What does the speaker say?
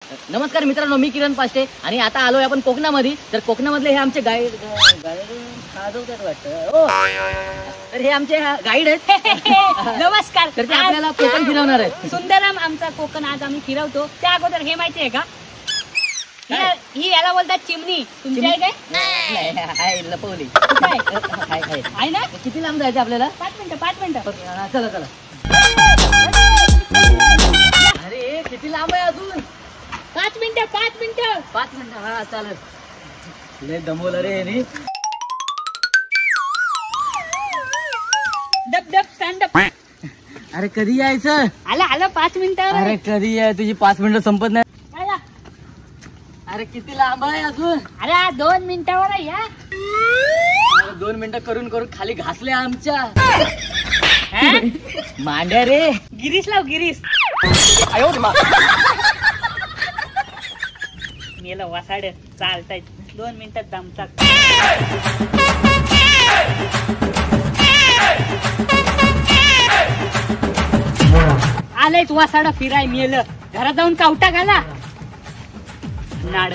नमस्कार मित्रांनो, मी किरण पाष्टे आणि आता आलोय आपण कोकणामध्ये. तर कोकणामधले हे आमचे गाईड वाटतं. तर हे आमचे गाईड आहेत. नमस्कार. तर ते आपल्याला कोकण फिरवणार आहेत. सुंदरम आमचा कोकण आज आम्ही फिरवतो. त्या अगोदर हे माहितीये का, ही याला बोलतात चिमणी. तुमच्या काय हाय लपवली आहे ना? किती लांब जायचं आपल्याला? 5 मिनिटं. चला चला. अरे किती लांब आहे अजून? 5 मिनिटं. 5 मिनिटं. हा चालेल. लय दमवलं रे यांनी. डब स्टँड अप. अरे कधी यायचं? आलं 5 मिनिटं. अरे कधी याय? तुझी 5 मिनिटं संपत नाही. अरे किती लांब आहे अजून? अरे 2 मिनिटावर या. 2 मिनिटं करून करून खाली घासले आमच्या मांड्या रे. गिरीश लाव गिरीश. मेला वासाड चालताय. 2 मिनिटात दमतात. आलंय वासाड फिराय. मेलं घरात जाऊन कावटा घाला. नाड